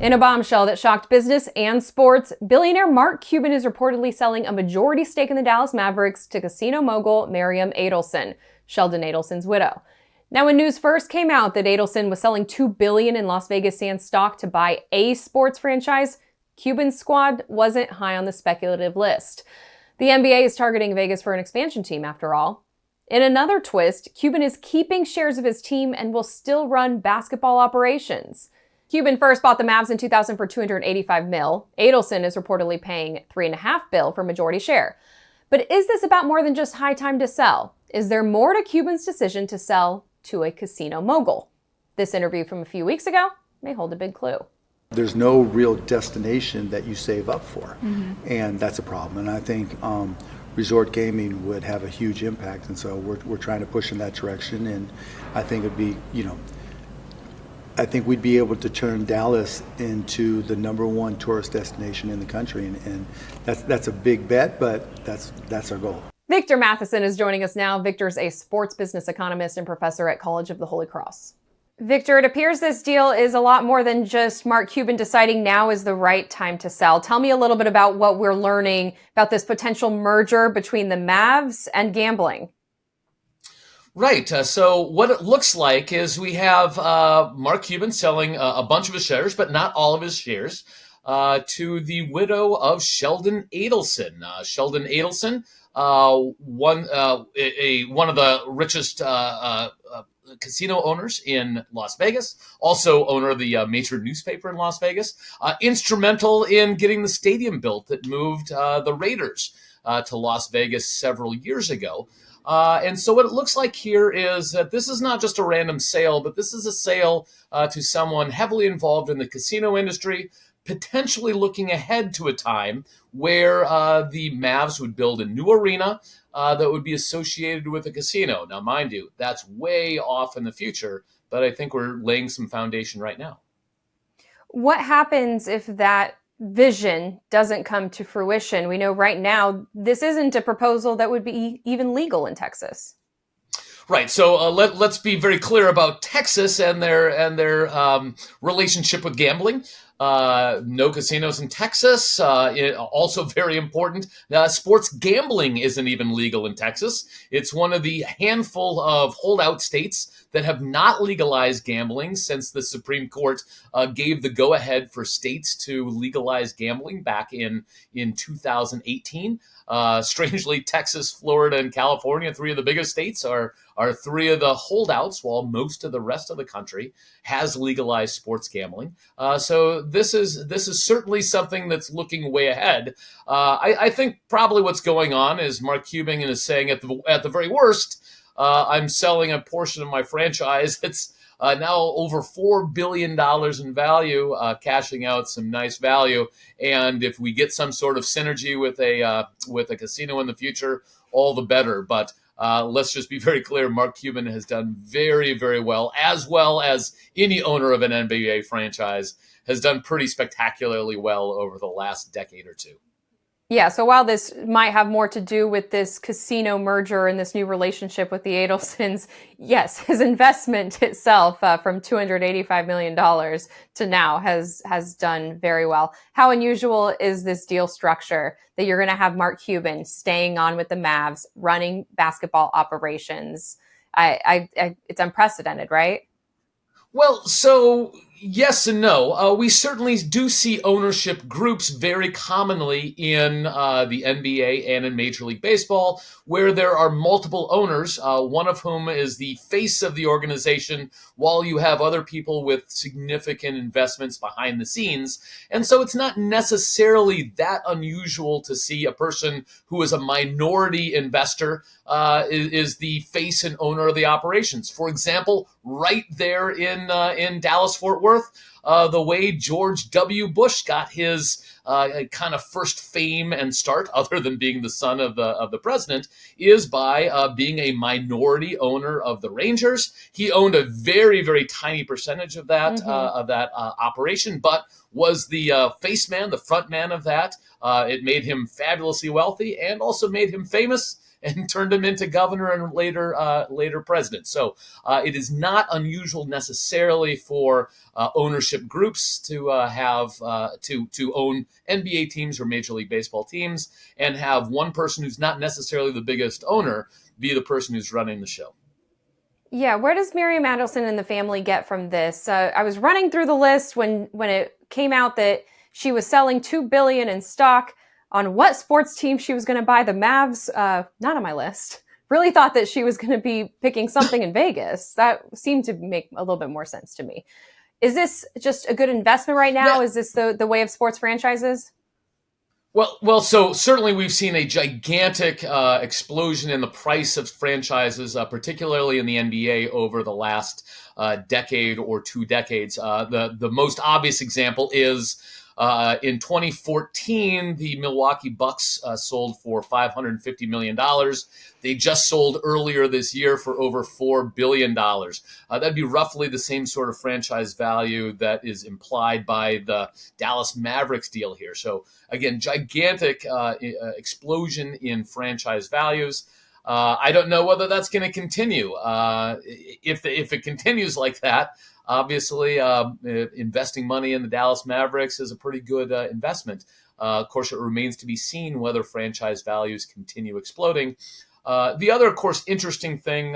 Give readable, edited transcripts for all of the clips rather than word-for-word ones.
In a bombshell that shocked business and sports, billionaire Mark Cuban is reportedly selling a majority stake in the Dallas Mavericks to casino mogul Miriam Adelson, Sheldon Adelson's widow. Now, when news first came out that Adelson was selling $2 billion in Las Vegas Sands stock to buy a sports franchise, Cuban's squad wasn't high on the speculative list. The NBA is targeting Vegas for an expansion team, after all. In another twist, Cuban is keeping shares of his team and will still run basketball operations. Cuban first bought the Mavs in 2000 for $285 million. Adelson is reportedly paying $3.5 billion for majority share. But is this about more than just high time to sell? Is there more to Cuban's decision to sell to a casino mogul? This interview from a few weeks ago may hold a big clue. There's no real destination that you save up for, and that's a problem. And I think resort gaming would have a huge impact, and so we're trying to push in that direction. And I think it'd be, I think we'd be able to turn Dallas into the #1 tourist destination in the country, and that's a big bet, but that's our goal. Victor Matheson is joining us now. Victor's a sports business economist and professor at College of the Holy Cross. Victor, it appears this deal is a lot more than just Mark Cuban deciding now is the right time to sell. Tell me a little bit about what we're learning about this potential merger between the Mavs and gambling. Right. So what it looks like is we have Mark Cuban selling a bunch of his shares, but not all of his shares, to the widow of Sheldon Adelson. Sheldon Adelson, one of the richest casino owners in Las Vegas, also owner of the major newspaper in Las Vegas, instrumental in getting the stadium built that moved the Raiders to Las Vegas several years ago. And so what it looks like here is that this is not just a random sale, but this is a sale to someone heavily involved in the casino industry, potentially looking ahead to a time where the Mavs would build a new arena that would be associated with a casino. Now, mind you, that's way off in the future, but I think we're laying some foundation right now. What happens if that vision doesn't come to fruition? We know right now this isn't a proposal that would be even legal in Texas. Right. So let's be very clear about Texas and their relationship with gambling. No casinos in Texas. Also very important. Sports gambling isn't even legal in Texas. It's one of the handful of holdout states that have not legalized gambling since the Supreme Court gave the go-ahead for states to legalize gambling back in 2018. Strangely, Texas, Florida, and California, three of the biggest states, are three of the holdouts, while most of the rest of the country has legalized sports gambling. So this is certainly something that's looking way ahead. I think probably what's going on is Mark Cuban is saying at the very worst, I'm selling a portion of my franchise. It's now over $4 billion in value, cashing out some nice value. And if we get some sort of synergy with a casino in the future, all the better. But let's just be very clear, Mark Cuban has done very, very well as any owner of an NBA franchise has done pretty spectacularly well over the last decade or two. Yeah, so while this might have more to do with this casino merger and this new relationship with the Adelsons, yes, his investment itself from $285 million to now has done very well. How unusual is this deal structure that you're going to have Mark Cuban staying on with the Mavs, running basketball operations? It's unprecedented, right? Well, so yes and no. We certainly do see ownership groups very commonly in the NBA and in Major League Baseball, where there are multiple owners, one of whom is the face of the organization, while you have other people with significant investments behind the scenes. And so it's not necessarily that unusual to see a person who is a minority investor is the face and owner of the operations. For example, right there in Dallas-Fort Worth, the way George W. Bush got his kind of first fame and start, other than being the son of the president, is by being a minority owner of the Rangers. He owned a very, very tiny percentage of that operation, but was the face man, the front man of that. It made him fabulously wealthy and also made him famous and turned him into governor and later president. So it is not unusual necessarily for ownership groups to have to own NBA teams or Major League Baseball teams and have one person who's not necessarily the biggest owner be the person who's running the show. Yeah, where does Miriam Adelson and the family get from this? I was running through the list when it came out that she was selling $2 billion in stock. On what sports team she was going to buy the Mavs? Not on my list. Really thought that she was going to be picking something in Vegas. That seemed to make a little bit more sense to me. Is this just a good investment right now? Yeah. Is this the way of sports franchises? Well, so certainly we've seen a gigantic explosion in the price of franchises, particularly in the NBA over the last decade or 2 decades. The most obvious example is in 2014, the Milwaukee Bucks sold for $550 million. They just sold earlier this year for over $4 billion. That'd be roughly the same sort of franchise value that is implied by the Dallas Mavericks deal here. So again, gigantic explosion in franchise values. I don't know whether that's going to continue. If it continues like that, obviously, investing money in the Dallas Mavericks is a pretty good investment. Of course, it remains to be seen whether franchise values continue exploding. The other, of course, interesting thing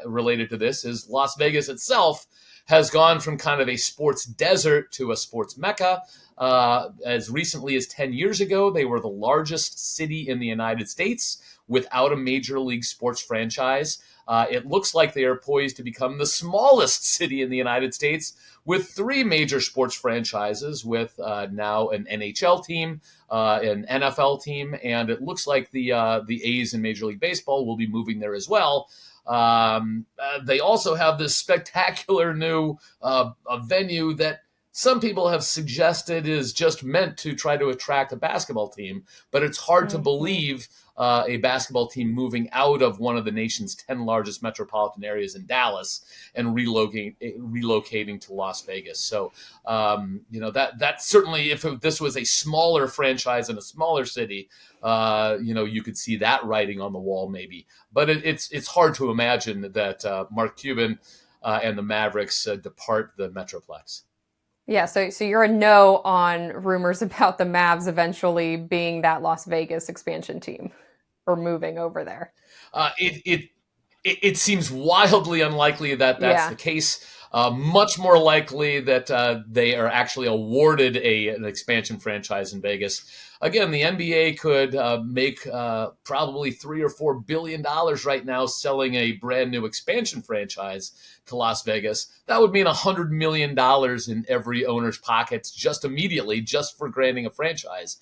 related to this is Las Vegas itself has gone from kind of a sports desert to a sports mecca. As recently as 10 years ago, they were the largest city in the United States without a major league sports franchise. It looks like they are poised to become the smallest city in the United States with 3 major sports franchises, with now an NHL team, an NFL team, and it looks like the A's in Major League Baseball will be moving there as well. They also have this spectacular new venue that some people have suggested is just meant to try to attract a basketball team, but it's hard to believe a basketball team moving out of one of the nation's 10 largest metropolitan areas in Dallas and relocating to Las Vegas. So, that certainly, if this was a smaller franchise in a smaller city, you could see that writing on the wall maybe. But it's hard to imagine that Mark Cuban and the Mavericks depart the Metroplex. Yeah, so you're a no on rumors about the Mavs eventually being that Las Vegas expansion team or moving over there. It seems wildly unlikely that that's the case. Much more likely that they are actually awarded an expansion franchise in Vegas. Again, the NBA could make probably $3 or $4 billion right now selling a brand new expansion franchise to Las Vegas. That would mean $100 million in every owner's pockets just immediately, just for granting a franchise.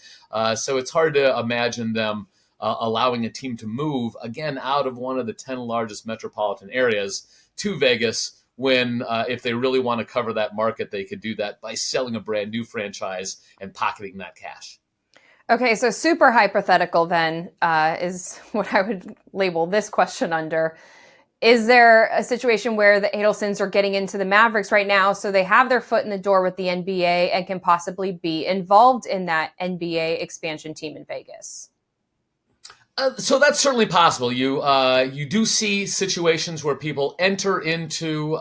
So it's hard to imagine them allowing a team to move, again, out of one of the 10 largest metropolitan areas to Vegas, when if they really want to cover that market, they could do that by selling a brand new franchise and pocketing that cash. Okay, so super hypothetical then is what I would label this question under. Is there a situation where the Adelsons are getting into the Mavericks right now, so they have their foot in the door with the NBA and can possibly be involved in that NBA expansion team in Vegas? So that's certainly possible. You do see situations where people enter into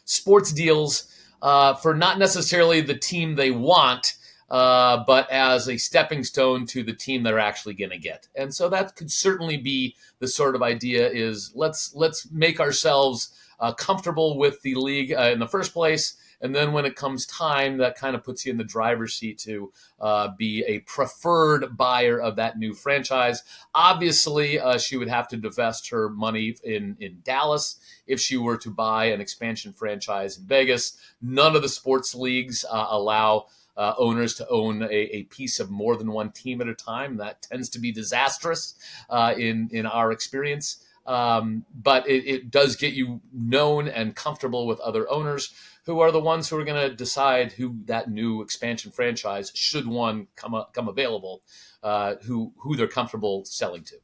sports deals for not necessarily the team they want, but as a stepping stone to the team they're actually going to get. And so that could certainly be the sort of idea: is let's make ourselves comfortable with the league in the first place. And then when it comes time, that kind of puts you in the driver's seat to be a preferred buyer of that new franchise. Obviously, she would have to divest her money in Dallas if she were to buy an expansion franchise in Vegas. None of the sports leagues allow owners to own a piece of more than one team at a time. That tends to be disastrous in our experience. But it does get you known and comfortable with other owners, who are the ones who are going to decide who that new expansion franchise, should one come available, who they're comfortable selling to.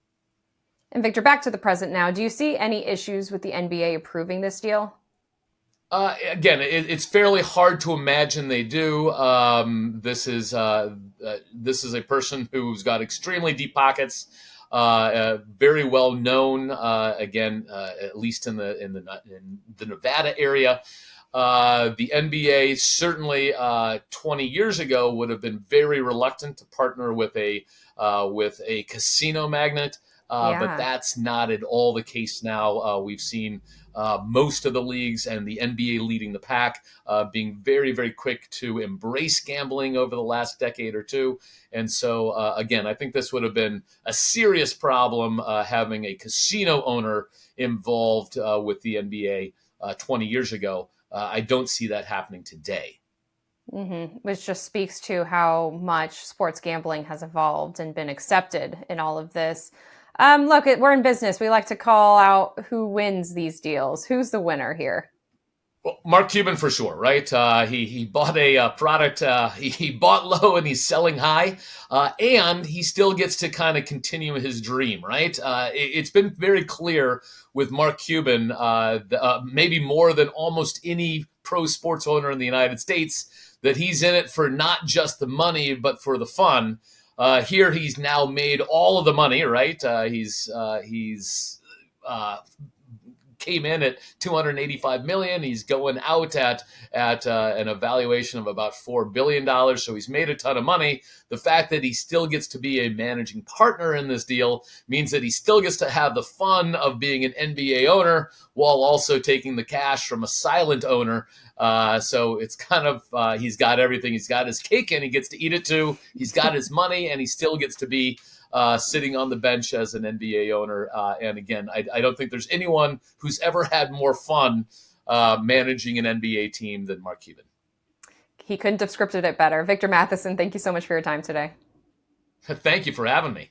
And Victor, back to the present now. Do you see any issues with the NBA approving this deal? Again, it's fairly hard to imagine they do. This is a person who's got extremely deep pockets. very well known, again, at least in the Nevada area. The NBA certainly 20 years ago would have been very reluctant to partner with a casino magnate, but that's not at all the case now. We've seen most of the leagues and the NBA leading the pack, being very, very quick to embrace gambling over the last decade or two. And so, again, I think this would have been a serious problem having a casino owner involved with the NBA 20 years ago. I don't see that happening today. Which just speaks to how much sports gambling has evolved and been accepted in all of this. Look, we're in business. We like to call out who wins these deals. Who's the winner here? Well, Mark Cuban for sure, right? He bought a product. He bought low and he's selling high, and he still gets to kind of continue his dream, right? It's been very clear with Mark Cuban, maybe more than almost any pro sports owner in the United States, that he's in it for not just the money, but for the fun. Here he's now made all of the money, right? He's came in at $285 million. He's going out at an evaluation of about $4 billion. So he's made a ton of money. The fact that he still gets to be a managing partner in this deal means that he still gets to have the fun of being an NBA owner while also taking the cash from a silent owner. So it's kind of, he's got everything. He's got his cake and he gets to eat it too. He's got his money and he still gets to be sitting on the bench as an NBA owner. And again, I don't think there's anyone who's ever had more fun managing an NBA team than Mark Cuban. He couldn't have scripted it better. Victor Matheson, thank you so much for your time today. Thank you for having me.